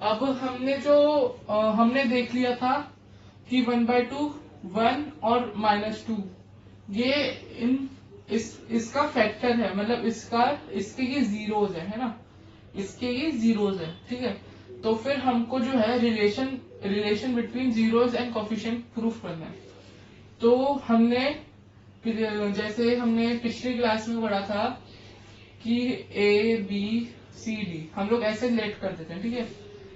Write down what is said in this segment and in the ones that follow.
अब हमने जो हमने देख लिया था कि 1/2 1 और -2 ये इसका फैक्टर है, मतलब इसके ये जीरोज है ना, इसके ये जीरोज है। ठीक है, तो फिर हमको जो है relation between zeros and coefficient proof करना है। तो हमने जैसे हमने पिछली क्लास में पढ़ा था कि ए बी सी डी हम लोग ऐसे रिलेट कर देते हैं। ठीक है,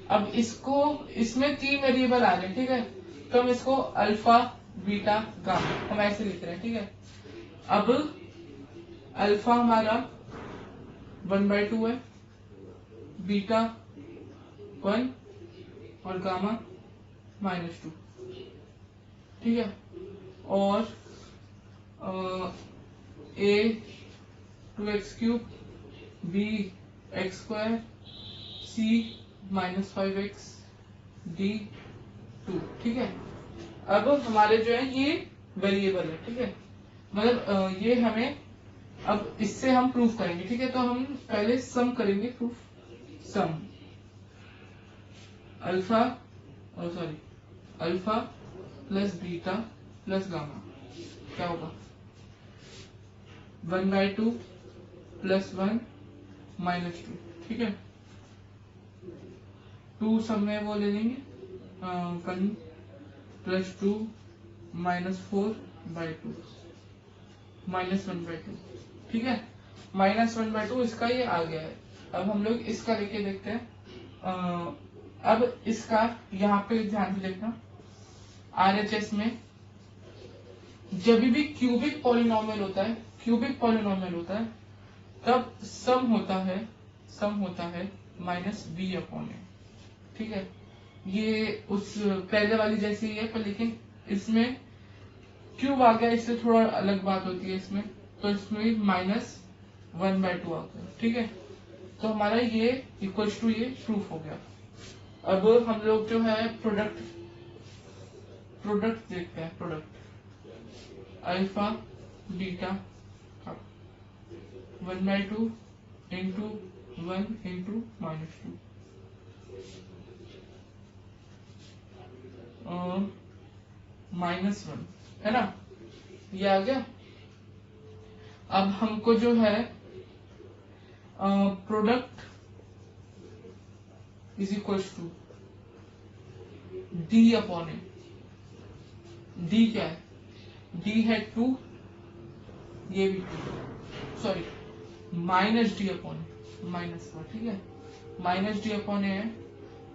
अब इसमें 3 वेरिएबल आ रहे हैं। ठीक है, तो हम इसको अल्फा बीटा गामा हम ऐसे लिख रहे हैं। ठीक है, अब अल्फा हमारा 1/2 है, बीटा 1 और गामा -2। ठीक है, और ए 2x3 बी x2 सी -5x डी 2। ठीक है, अब हमारे जो है ये वेरिएबल है। ठीक है, मतलब ये हमें अब इससे हम प्रूफ करेंगे। ठीक है, तो हम पहले सम करेंगे proof. Sum alpha sorry alpha plus beta plus gamma क्या होगा? 1/2 + 1 -2। ठीक है, 2 सब में वो ले लेंगे 1 + 2 -4/2 -1/2। ठीक है, -1/2 इसका ये आ गया है। अब हम लोग इसका लेके देखते हैं। अब इसका यहाँ पे ध्यान से देखना, RHS में जब भी क्यूबिक पॉलिनोमियल होता है, तब सम होता है -b/a। ठीक है, ये उस पहले वाली जैसी ही है, पर लेकिन इसमें क्यूब आ गया, इससे थोड़ा अलग बात होती है इसमें। तो इसमें -1/2 आ गया। ठीक है, तो हमारा ये इक्वल्स टू ये प्रूफ हो गया। अब हम लोग जो है प्रोडक्ट देखते हैं। अल्फा बीटा 1/2 इंटू 1 इंटू -2 -1 है ना, ये आ गया। अब हमको जो है product is equals to D/A। D क्या है? डी है 2, ये भी 2, सॉरी -D/A -1। ठीक है, -D/A है,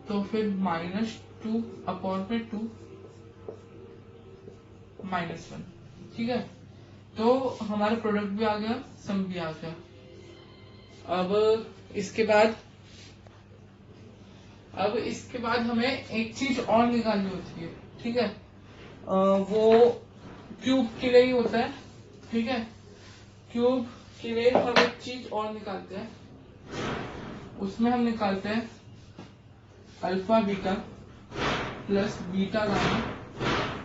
तो फिर -2 अपॉन पे 2 -1। ठीक है, तो हमारा प्रोडक्ट भी आ गया, सम भी आ गया। अब इसके बाद हमें एक चीज और निकालनी होती है। ठीक है, वो क्यूब के लिए ही होता है। ठीक है, क्यूब के लिए हम एक चीज और निकालते हैं, उसमें हम निकालते हैं alpha beta plus beta gamma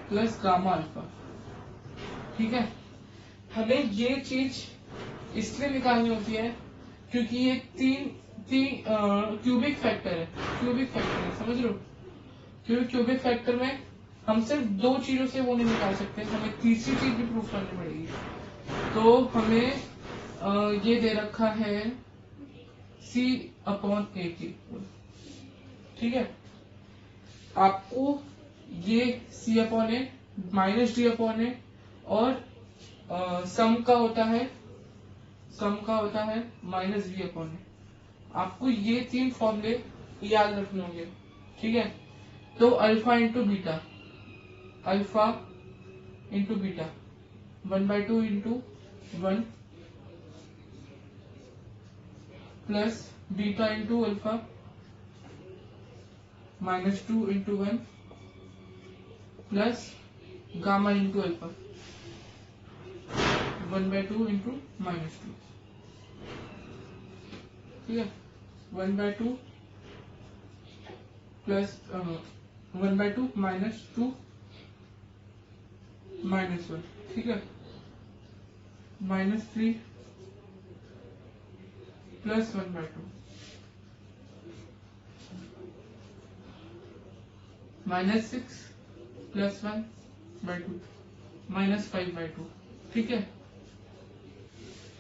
plus gamma alpha. ठीक है, हमें ये चीज इसलिए निकालनी होती है क्योंकि ये तीन क्यूबिक फैक्टर है, समझ लो। क्योंकि क्यूबिक फैक्टर में हम सिर्फ 2 चीजों से वो नहीं निकाल सकते, हमें तीसरी चीज भी प्रूफ करनी पड़ेगी। तो हमें ये दे रखा है C/A। ठीक है, आपको ये C/A -D/A और सम का होता है -B/A। आपको ये 3 फॉर्मूले याद रखने होंगे। ठीक है, तो alpha into beta 1/2 into 1 plus beta into alpha -2 into 1 plus gamma into alpha 1/2 into -2। ठीक है, 1/2 प्लस 1/2 -2 -1। ठीक है, -3 प्लस 1/2 -6 + 1/2 -5/2। ठीक है,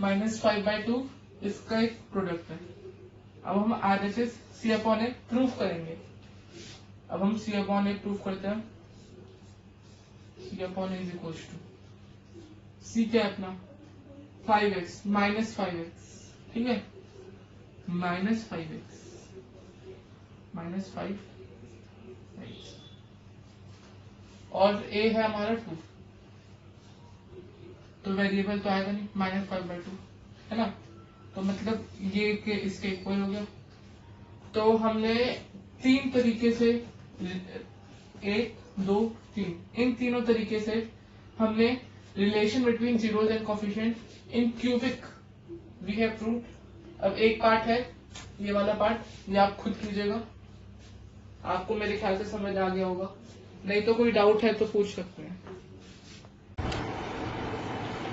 -5/2 इसका एक प्रोडक्ट है। अब हम RHS C/A प्रूव करेंगे। अब हम C/A प्रूव करते हैं। C/A = C क्या है अपना 5x -5x। ठीक है, -5x -5x और a है हमारा 2, तो वेरिएबल तो आएगा नहीं, -5/2 है ना, तो मतलब ये के इसके इक्वल हो गया। तो हमने 3 तरीके से 1 2 3 इन तीनों तरीके से हमने relation between zeros and coefficient in cubic we have proved. अब एक पार्ट है ये वाला पार्ट, ये आप खुद कीजिएगा, आपको मेरे ख्याल से समझ आ गया होगा, नहीं तो कोई डाउट है तो पूछ सकते हैं।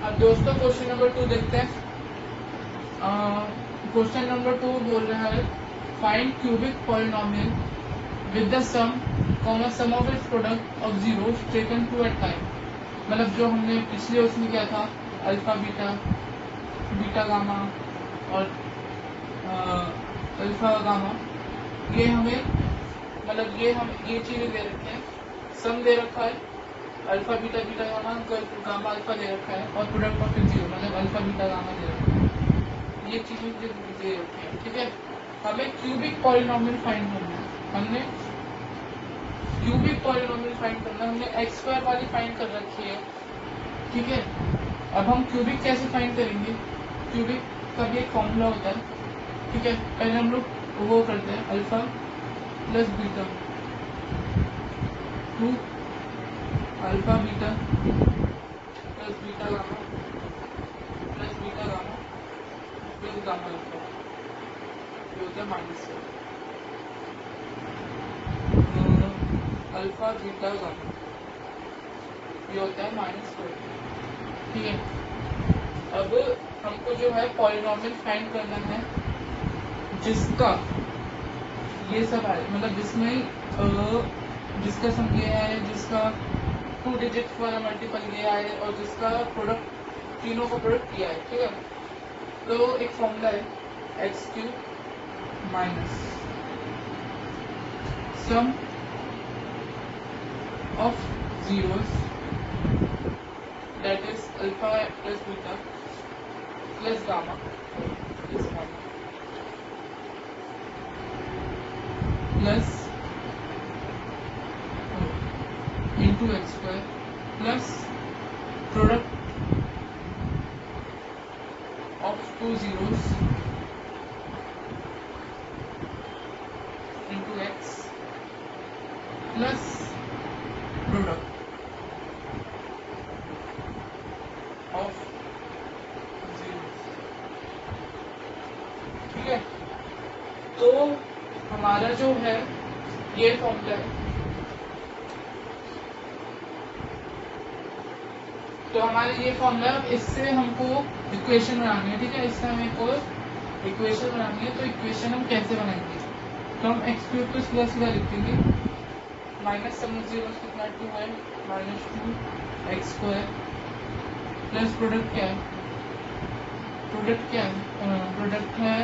अब दोस्तों क्वेश्चन नंबर 2 देखते हैं। क्वेश्चन नंबर 2 बोल रहा है find cubic polynomial with the sum of its product of zeros taken 2 at time. मतलब जो हमने पिछले उसमें किया था अल्फा बीटा बीटा गामा और अल्फा गामा, ये हमें मतलब ये चीजें दे रखे हैं, सम दे रखा है, alpha beta beta gamma alpha दे रखा है और प्रोडक्ट ऑफ जीरो मतलब अल्फा बीटा गामा दे रखा है, ये चीजें दे रखी है। ठीक है, हमें क्यूबिक पॉलिनोमियल फाइंड करना है। हमने क्यूबिक पॉलिनोमियल फाइंड करना है, हमने x² वाली फाइंड कर रखी है। ठीक है, अब हम क्यूबिक कैसे फाइंड करेंगे? क्यूबिक का भी एक फॉर्मूला होता है। ठीक है, पहले हम लोग वो करते हैं alpha plus beta 2 alpha beta plus beta gamma plus beta gamma plus gamma alpha, ये होता है -7 अल्फा बीटा गामा, ये होता है -4। ठीक है, अब हमको जो है पॉलिनोमियल फाइंड करना है जिसका ये सब है, मतलब जिसमें जिसका सम ये है, जिसका 2 डिजिट वाला मल्टीपल ये है और जिसका प्रोडक्ट तीनों का प्रोडक्ट किया है। ठीक है, तो एक फॉर्मूला है x³ minus sum of zeros that is alpha plus beta plus gamma plus into x² plus product of 2 zeros into x plus product of zeros। ठीक है, तो हमारा जो है ये फॉर्मूला है, तो हमारे ये फॉर्मूला, इससे हमको इक्वेशन बनानी है। ठीक है, इससे हमें को इक्वेशन बनानी है, तो इक्वेशन हम कैसे बनाएंगे? तो हम x³ प्लस का लिखेंगे माइनस सम ऑफ जीरोस कितना 2 है -2x² प्लस प्रोडक्ट क्या है? प्रोडक्ट क्या है? प्रोडक्ट है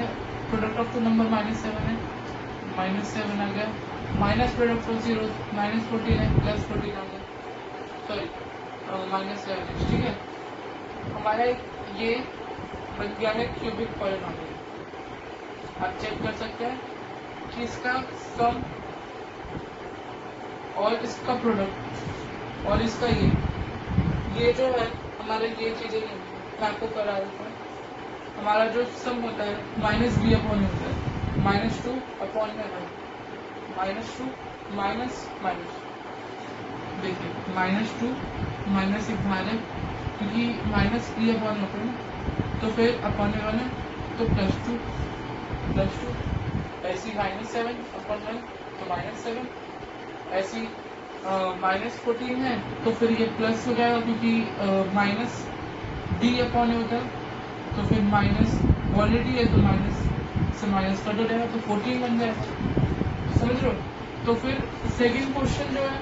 प्रोडक्ट ऑफ 2 नंबर -7 है, -7 आ गया, माइनस प्रोडक्ट ऑफ जीरो -14 है, +14 आ गया, सॉरी -11। ठीक है, हमारा ये बन गया है क्यूबिक पॉलिनोमियल। आप चेक कर सकते हैं कि इसका सम और इसका प्रोडक्ट और इसका ये जो है हमारे ये चीजें नहीं, मैं आपको करा देता हूँ। हमारा जो सम होता है -b अपॉन होता है -2 अपॉन में 1 -2 माइनस देखिए -2 माइनस एक बाहर है क्योंकि -b अपॉन होता है, तो फिर अपॉन में 1 है तो +2 ऐसी -7 अपॉन 1 तो -7, ऐसी -14 है तो फिर ये प्लस हो जाएगा क्योंकि -d अपॉन होता है, तो फिर माइनस ऑलरेडी है तो माइनस से माइनस कट हो जाएगा तो 14 बन जाएगा। समझ लो, तो फिर सेकंड क्वेश्चन जो है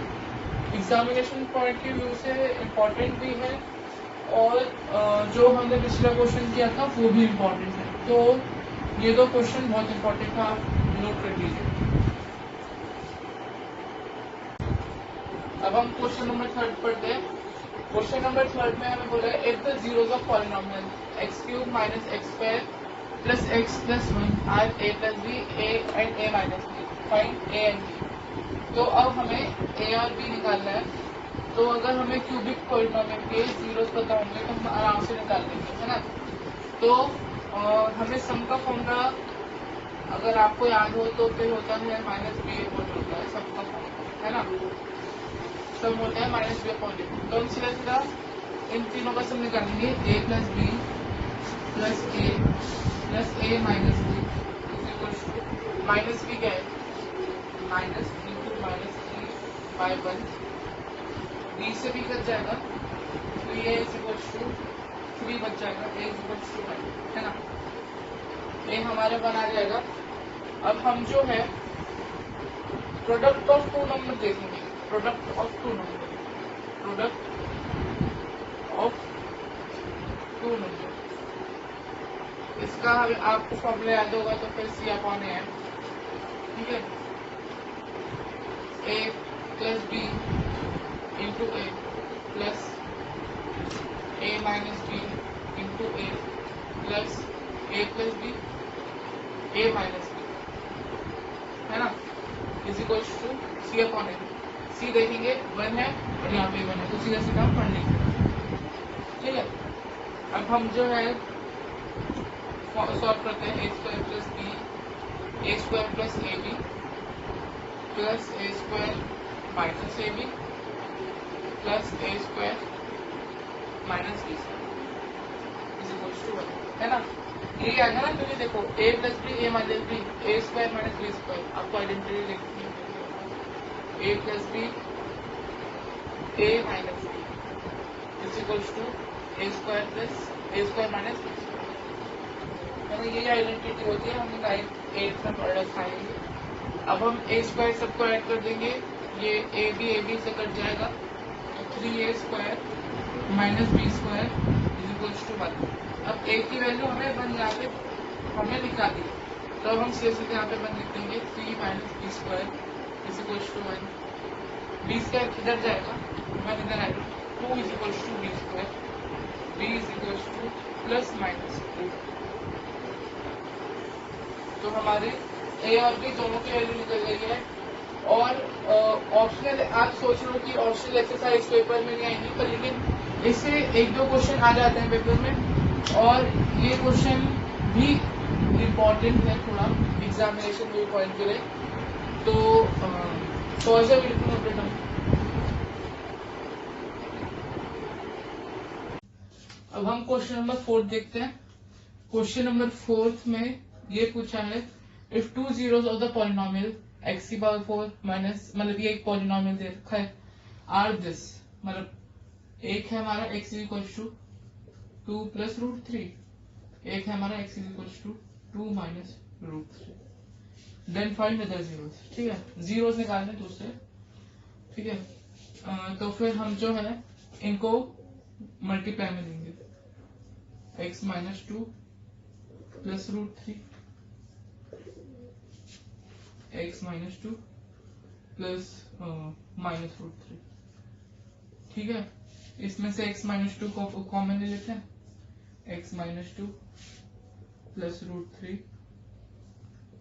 एग्जामिनेशन पॉइंट के व्यू से इम्पोर्टेंट भी है और जो हमने पिछला क्वेश्चन किया था वो भी इम्पोर्टेंट है। तो ये दो क्वेश्चन बहुत इम्पोर्टेंट था, आप नोट कर लीजिए। अब हम क्वेश्चन नंबर 3 पढ़ते हैं। क्वेश्चन नंबर 3 में हमें बोला है if the zeros of polynomial x³ minus x² plus x plus 1 are a plus b a and a minus b, find a and b। तो अब हमें a और b निकालना है। तो अगर हमें क्यूबिक पॉलिनोमियल के जीरोस पता होंगे तो हम आराम से निकाल लेंगे, है ना। तो हमें सम का फॉर्मूला अगर आपको याद हो तो फिर होता है माइनस बी अपॉन होता है सम का फॉर्मूला, है ना। सम होता है माइनस बी अपॉन डी। तो हम सीधा सीधा इन तीनों का सम निकालेंगे, a plus B plus A minus B equals to minus B क्या है, माइनस इंटू माइनस 3/1, बी से भी कट जाएगा तो ये इक्वल्स टू 3 बच जाएगा, ए इक्वल्स टू 1, है ना। ये हमारे बन आ जाएगा। अब हम जो है प्रोडक्ट ऑफ टू नंबर देखेंगे, product of two number, product of two number. इसका आपको फॉर्मूला याद होगा तो फिर सी अपॉन ए है, ठीक है। A plus b into a plus A minus b into a plus a plus B A minus b, है ना, is equals to c upon a. C देखेंगे 1 है और यहाँ पे 1 है तो सीधा सीधा हम पढ़ लेंगे, ठीक है। अब हम जो है सॉल्व करते हैं, a² plus B a² plus A B plus a² minus A B plus a² minus B is equals to 1, है ना। ये आ गया ना, क्योंकि देखो a plus B A minus B a² minus b², आपको आइडेंटिटी लिखनी है a plus B A minus B is equals to a² plus a² minus b², है ना। यही आइडेंटिटी होती है, हमने 9th 8th में पढ़ रखा है। अब हम a² सबको ऐड कर देंगे, ये ए बी से कट जाएगा तो 3a² minus b² is equals to 1। अब a की वैल्यू हमें 1 यहाँ पे हमें निकाली, तो अब हम सीधे यहाँ पे 1 लिख देंगे, 3 minus b² is equals to 1। b² किधर जाएगा, 1 इधर आएगा, 2 is equals to b², b is equals to plus minus 2। तो हमारे ए और बी दोनों की वैल्यू निकल गई है। और ऑप्शनल, आप सोच लो कि ऑप्शनल एक्सरसाइज पेपर में नहीं आएंगी, पर लेकिन इससे 1-2 क्वेश्चन आ जाते हैं पेपर में, और ये क्वेश्चन भी इम्पोर्टेंट है थोड़ा एग्जामिनेशन व्यू पॉइंट के लिए। तो कौन सा वीडियो में अपडेट हम अब हम क्वेश्चन नंबर 4 देखते हैं। क्वेश्चन नंबर 4 में ये पूछा है if 2 zeros of the polynomial x⁴ minus, मतलब ये एक पॉलिनोमियल दे रखा है, आर दिस, मतलब एक है हमारा x इक्वल्स टू 2 प्लस √3, एक है हमारा x equals to 2 minus √3, then find other zeros, ठीक है। जीरोस निकालने दूसरे, ठीक है। तो फिर हम जो है इनको मल्टीप्लाई में लेंगे, x minus 2 plus √3 x minus 2 plus minus √3, ठीक है। इसमें से x माइनस 2 को कॉमन ले लेते हैं, x माइनस 2 प्लस √3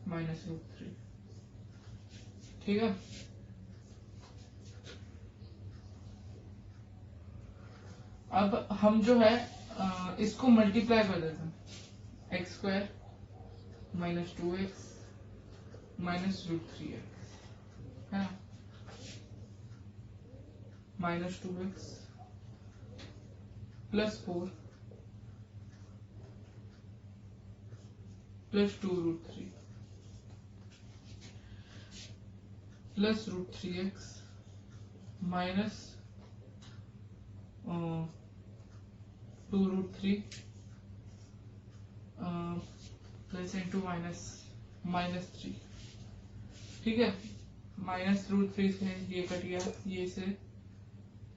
माइनस √3, ठीक है। अब हम जो है इसको मल्टीप्लाई कर देते हैं, x² minus 2x minus √3x, है ना, minus 2x plus 4 plus 2√3 plus √3x minus 2√3 plus into minus -3, ठीक है। -√3 से ये कट गया, ये से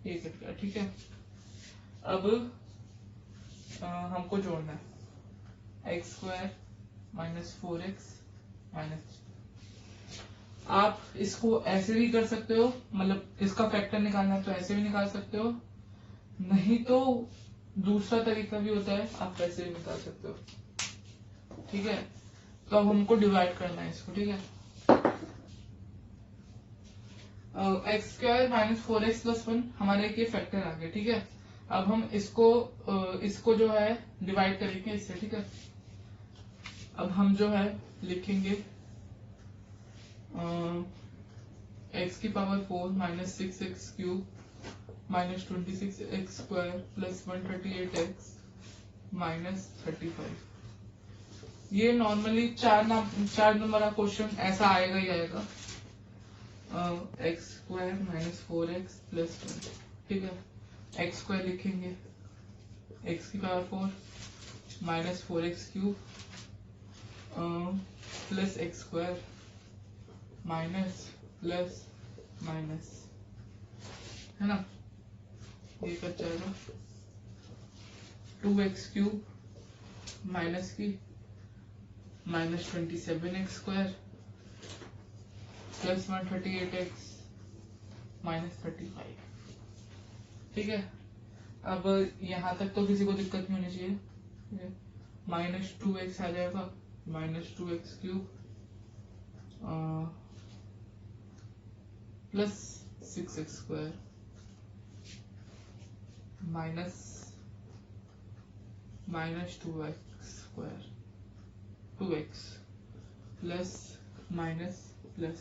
ये कट गया, ठीक है। अब हमको जोड़ना है x² -4x माइनस। आप इसको ऐसे भी कर सकते हो, मतलब इसका फैक्टर निकालना है तो ऐसे भी निकाल सकते हो, नहीं तो दूसरा तरीका भी होता है, आप वैसे भी निकाल सकते हो, ठीक है। तो अब हमको डिवाइड करना है इसको, ठीक है। x² -4x + 1 हमारे के फैक्टर आ गए, ठीक है। अब हम इसको जो है डिवाइड करेंगे इससे, ठीक है। अब हम जो है लिखेंगे x⁴ -6x³ -26x² + 138x -35। ये नॉर्मली चार नंबर का क्वेश्चन ऐसा आएगा ही आएगा। x² -4x + 1, ठीक है। x² लिखेंगे x⁴ -4x³ plus x² plus minus, है ना, ये कट जाएगा। 2x³ माइनस की -27x² + 138x -35, ठीक है। अब यहां तक तो किसी को दिक्कत नहीं होनी चाहिए। -2x आ जाएगा, -2x³ plus 6x² -2x plus minus plus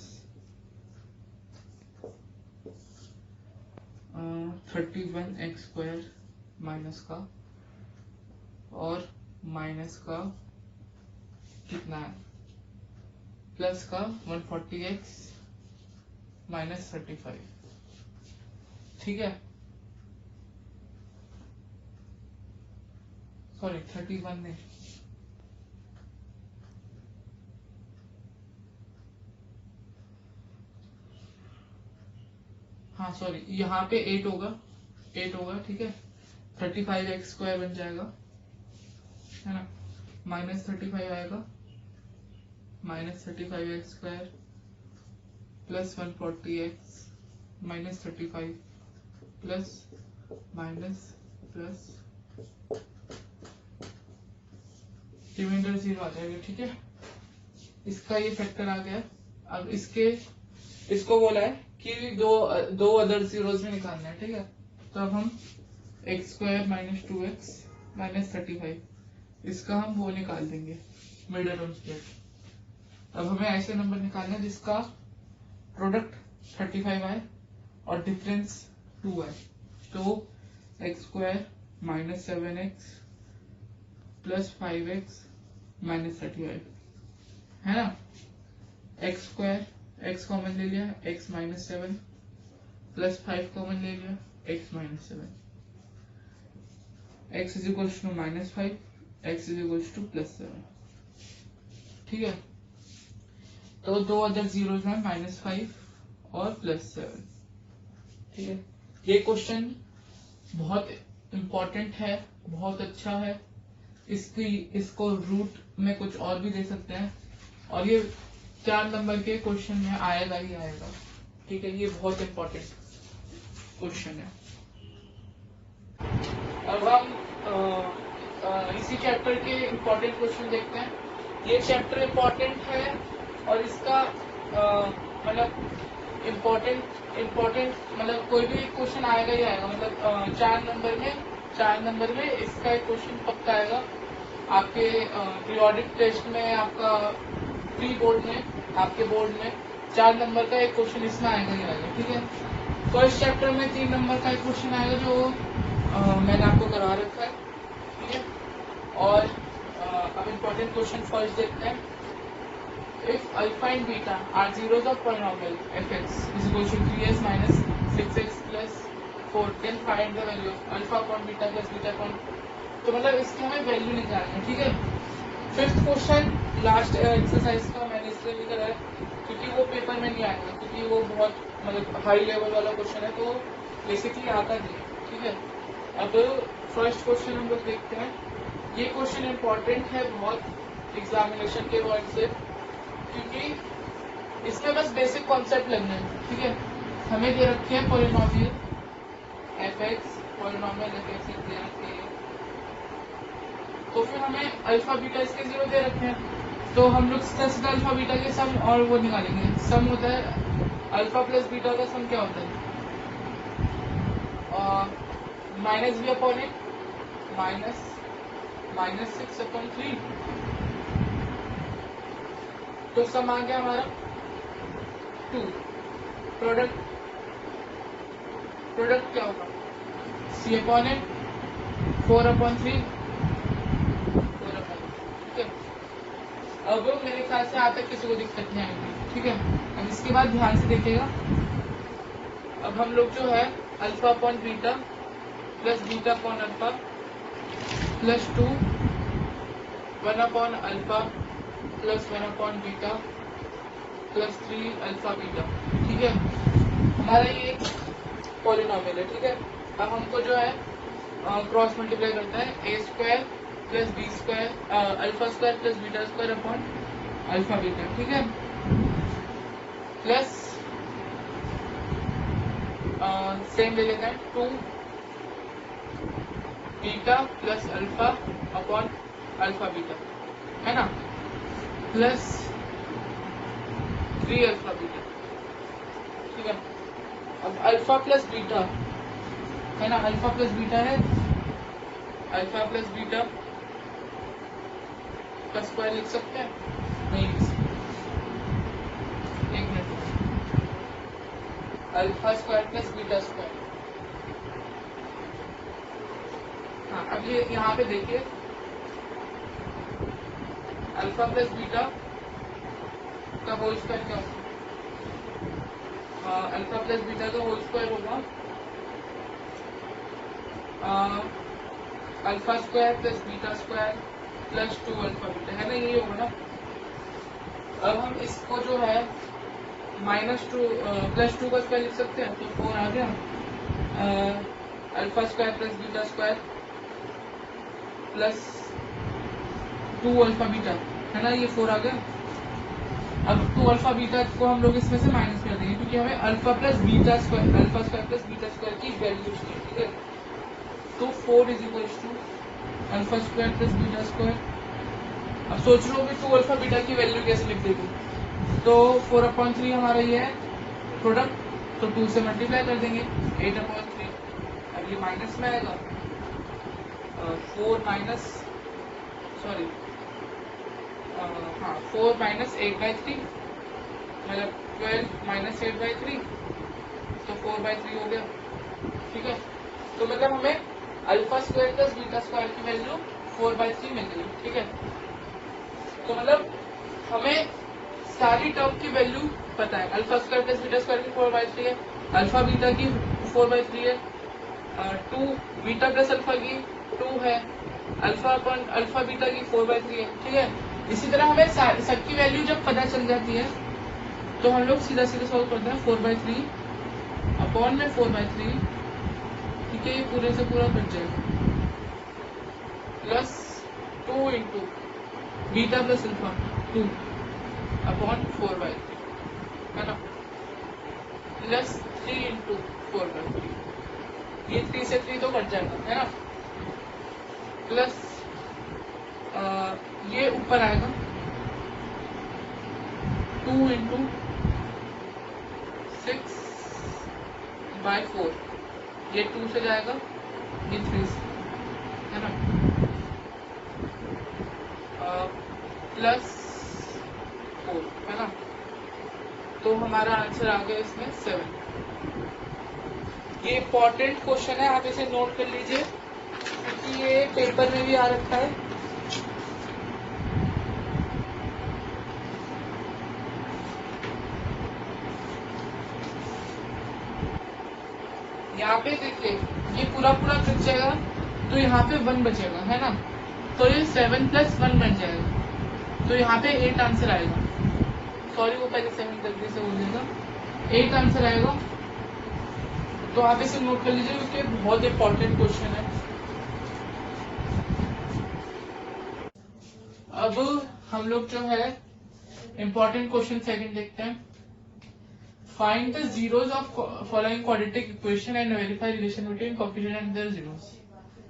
31x² minus का और माइनस का कितना है, प्लस का 140x -35, ठीक है। सॉरी 31 नहीं, हाँ सॉरी, यहाँ पे 8 होगा, ठीक है। 35x² बन जाएगा, है ना, -35 आएगा, -35x² plus 140x -35 plus minus plus reminder 0 आ जाएगा, ठीक है। इसका ये फैक्टर आ गया। अब इसको बोला है कि दो अदर जीरोस में निकालना है, ठीक है। तो अब हम x² -2x -35 इसका हम वो निकाल देंगे, मिडल टर्म स्प्लिट। अब हमें ऐसे नंबर निकालना है जिसका प्रोडक्ट 35 आए और डिफरेंस 2 आए। तो x² -7x प्लस 5x -35, है ना। x² x कॉमन ले लिया, x -7 प्लस 5 कॉमन ले लिया, x -7, x = -5, x = +7, ठीक है। तो दो अदर जीरोस हैं, -5 और +7, ठीक है। ये क्वेश्चन बहुत इम्पोर्टेंट है, बहुत अच्छा है। इसको रूट में कुछ और भी दे सकते हैं और ये 4 नंबर के क्वेश्चन में आएगा ही आएगा, ठीक है। ये बहुत इम्पोर्टेंट क्वेश्चन है। अब हम इसी चैप्टर के इम्पोर्टेंट क्वेश्चन देखते हैं। ये चैप्टर इम्पोर्टेंट है और इसका मतलब इम्पोर्टेंट मतलब कोई भी क्वेश्चन आएगा ही आएगा, मतलब 4 नंबर में इसका एक क्वेश्चन पक्का आएगा आपके पीरियोडिक टेस्ट में, आपका प्री बोर्ड में, आपके बोर्ड में 4 नंबर का एक क्वेश्चन इसमें आएगा ही आएगा, ठीक है। फर्स्ट चैप्टर में 3 नंबर का एक क्वेश्चन आएगा जो मैंने आपको करा रखा है, ठीक है। और अब इम्पोर्टेंट क्वेश्चन फर्स्ट देखते हैं। If alpha and beta are zeros of polynomial fx is equal to 3s minus 6x plus 4, then find the value of alpha upon beta plus beta upon, तो मतलब इसकी हमें वैल्यू निकालनी है, ठीक है। फिफ्थ क्वेश्चन लास्ट एक्सरसाइज का मैंने इसलिए नहीं करा है क्योंकि वो पेपर में नहीं आएगा, क्योंकि वो बहुत मतलब हाई लेवल वाला क्वेश्चन है, तो बेसिकली आता नहीं है। ठीक है, अब फर्स्ट क्वेश्चन हम लोग देखते हैं। ये क्वेश्चन इम्पोर्टेंट है बहुत एग्जामिनेशन के वर्ड से, क्योंकि इसमें बस बेसिक कॉन्सेप्ट लगना है। ठीक है, हमें दे रखे हैं पॉलिनोमियल एफ(x), पॉलिनोमियल एफ(x) दे रखे हैं, तो फिर हमें अल्फा बीटा इसके 0 दे रखे हैं, तो हम लोग सीधा अल्फा बीटा के सम और वो निकालेंगे। सम होता है अल्फा प्लस बीटा का सम क्या होता है, माइनस बी अपॉन ए माइनस 6/3, तो सम आ गया हमारा 2। प्रोडक्ट क्या होगा, सी अपॉन ए 4/3। ठीक है, अब मेरे ख्याल से यहाँ तक किसी को दिक्कत नहीं आएगी। ठीक है, अब इसके बाद ध्यान से देखिएगा। अब हम लोग जो है alpha upon beta plus beta upon alpha plus 2 1 upon alpha plus 1 upon beta plus 3 alpha beta. ठीक है, हमारा ये एक पॉलिनोमियल है। ठीक है, अब हमको जो है क्रॉस मल्टीप्लाई करता है a square plus b square alpha square plus beta square upon alpha beta. ठीक है, प्लस सेम ले लेते हैं 2 beta plus alpha upon alpha beta, है ना, प्लस 3 अल्फा बीटा। ठीक है, अब अल्फा प्लस बीटा है ना, अल्फा प्लस बीटा है, अल्फा प्लस बीटा का स्क्वायर लिख सकते हैं, नहीं लिख सकते, एक minute, alpha square plus beta square. हाँ, अब ये यहाँ पे देखिए अल्फा प्लस बीटा का होल स्क्वायर क्या होगा, अल्फा प्लस बीटा का होल स्क्वायर होगा alpha square plus beta square plus 2 alpha beta, है ना, यही होगा ना। अब हम इसको जो है -2 प्लस 2 का स्क्वायर लिख सकते हैं, तो 4 आ गया, alpha square plus beta square plus 2 alpha beta, है ना, ये 4 आ गया। अब 2 अल्फा बीटा को हम लोग इसमें से माइनस कर देंगे, क्योंकि हमें alpha plus beta square alpha square plus beta square की वैल्यू चाहिए। ठीक है, तो 4 is equal to alpha square plus beta square. अब सोच रहे हो कि 2 अल्फा बीटा की वैल्यू कैसे लिख देगी, तो 4/3 हमारा ये है प्रोडक्ट, तो 2 से मल्टीप्लाई कर देंगे 8/3। अब ये माइनस में आएगा 4 माइनस 8/3, मतलब 12 माइनस 8/3, तो 4/3 हो गया। ठीक है, तो मतलब हमें alpha square plus beta square की वैल्यू 4/3 मिल गई। ठीक है, तो मतलब हमें सारी टर्म की वैल्यू पता है, alpha square plus beta square की 4/3 है, अल्फा बीटा की 4/3 है, 2 बीटा प्लस अल्फा की 2 है, अल्फा अपन अल्फा बीटा की 4/3 है। ठीक है, इसी तरह हमें सबकी वैल्यू जब पता चल जाती है तो हम लोग सीधा सॉल्व करते हैं 4/3 अपॉन में 4/3। ठीक है, ये पूरे से पूरा कट जाएगा, plus 2 into beta plus alpha 2 upon 4/3, है ना, प्लस 3 इंटू 4/3, ये 3 से 3 तो कट जाएगा, है ना, प्लस ये ऊपर आएगा 2 इंटू 6/4, ये 2 से जाएगा, ये 3 से, है ना, प्लस 4, है ना, तो हमारा आंसर आ गया इसमें 7। ये इम्पोर्टेंट क्वेश्चन है, आप इसे नोट कर लीजिए क्योंकि ये पेपर में भी आ रखा है। यहाँ पे देखिए ये पूरा कट जाएगा, तो यहाँ पे 1 बचेगा, है ना, तो ये 7 + 1 बन जाएगा। तो यहाँ पे 8 आंसर आएगा। सॉरी वो पहले 7 गलती से बोल देगा, 8 आंसर आएगा। तो आप इसे नोट कर लीजिए क्योंकि बहुत इंपॉर्टेंट क्वेश्चन है। अब हम लोग जो है इंपॉर्टेंट क्वेश्चन सेकंड देखते हैं। Find the zeros of following quadratic equation and verify relation between coefficient and their zeros.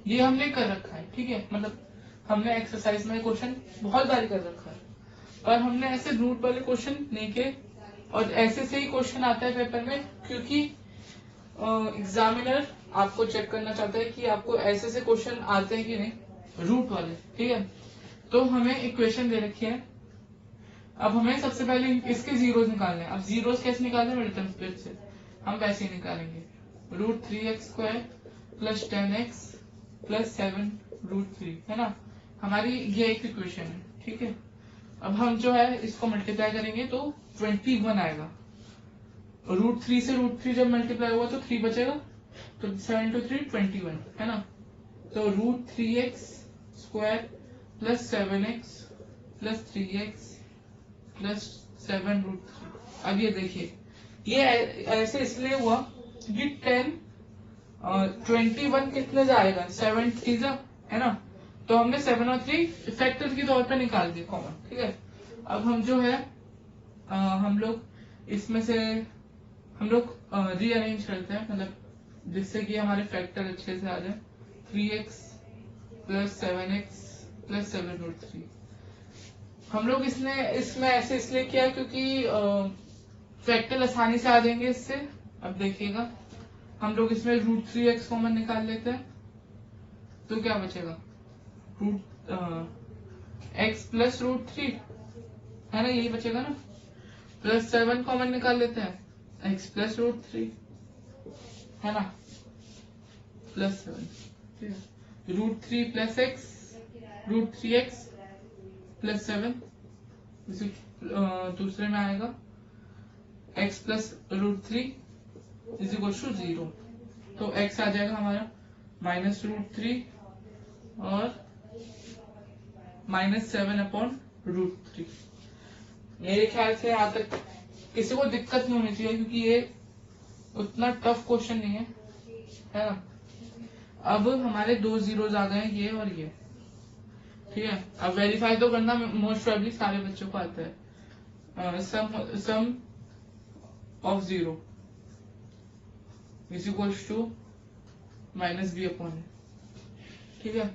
ये हमने कर रखा है, ठीक है, मतलब हमने एक्सरसाइज में क्वेश्चन बहुत बारी कर रखा है, पर हमने ऐसे रूट वाले क्वेश्चन नहीं किए। और ऐसे से ही क्वेश्चन आता है पेपर में, क्योंकि एग्जामिनर आपको चेक करना चाहता है कि आपको ऐसे से क्वेश्चन आते हैं कि नहीं, रूट वाले, ठीक है। तो हमें इक्वेशन दे रखी है। अब हमें सबसे पहले इसके जीरोस निकालने हैं। अब जीरोस कैसे निकालने हैं, मिडल स्प्लिट से हम वैसे ही निकालेंगे। √3x² प्लस 10x प्लस 7 √3, है ना, हमारी ये एक इक्वेशन है, ठीक है। अब हम जो है इसको मल्टीप्लाई करेंगे तो 21 आएगा। √3 से √3 जब मल्टीप्लाई हुआ तो 3 बचेगा, तो 7 × 3 21, है ना। तो √3x² plus 7x plus 3x plus 7 √3। अब ये देखिए, ये ऐसे इसलिए हुआ कि 21 कितने जा आएगा, 7 3 जा, है ना। तो हमने 7 और 3 फैक्टर के तौर पे निकाल दिए कॉमन, ठीक है। अब हम जो है हम लोग इसमें से हम लोग रीअरेंज करते हैं, मतलब जिससे कि हमारे फैक्टर अच्छे से आ जाए। 3x plus 7x plus 7 √3। हम लोग इसमें ऐसे इसलिए किया क्योंकि फैक्टर आसानी से आ जाएंगे इससे। अब देखिएगा, हम लोग इसमें √3x कॉमन निकाल लेते हैं, तो क्या बचेगा, x प्लस √3, है ना, यही बचेगा ना। प्लस 7 कॉमन निकाल लेते हैं, x प्लस √3, है ना, प्लस 7, ठीक है। √3 प्लस x, √3x प्लस 7, दूसरे में आएगा x plus √3 is equal to 0। तो x आ जाएगा हमारा माइनस √3 और -7/√3। मेरे ख्याल से यहाँ तक किसी को दिक्कत नहीं होनी चाहिए, क्योंकि ये उतना टफ क्वेश्चन नहीं है ना। अब हमारे 2 जीरोज आ गए, ये और ये, ठीक है। अब वेरीफाई तो करना मोस्ट प्रोबेबली सारे बच्चों को आता है। Sum of 0 is equal to -b/a, ठीक है।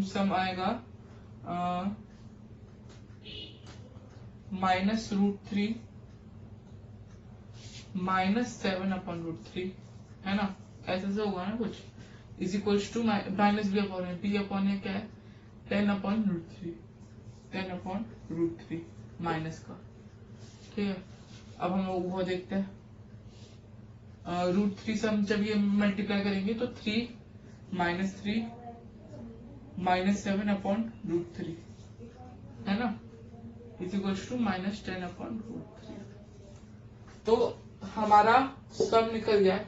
सम आएगा -√3 -7/√3, है ना, ऐसे से होगा ना कुछ, is equal to -b/a। b/a क्या है, 10/√3, 10/√3 माइनस का, ठीक है। अब हम लोग वो देखते हैं। √3 से हम जब ये मल्टीप्लाई करेंगे तो 3 -3 -7/√3, है ना, इज इक्वल टू -10/√3। तो हमारा सम निकल गया।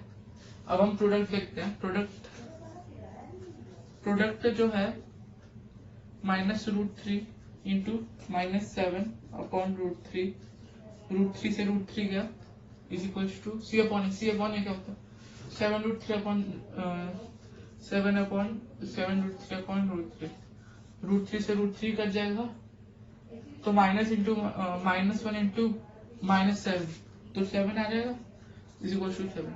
अब हम प्रोडक्ट देखते हैं। प्रोडक्ट जो है -√3 इंटू -7/√3, √3 से √3 गया, is equal to c/a। c/a क्या होता है, 7√3/7/√3/√3। √3 से √3 कट जाएगा, तो -1 इंटू -7, तो 7 आ जाएगा, इज इक्वल टू 7।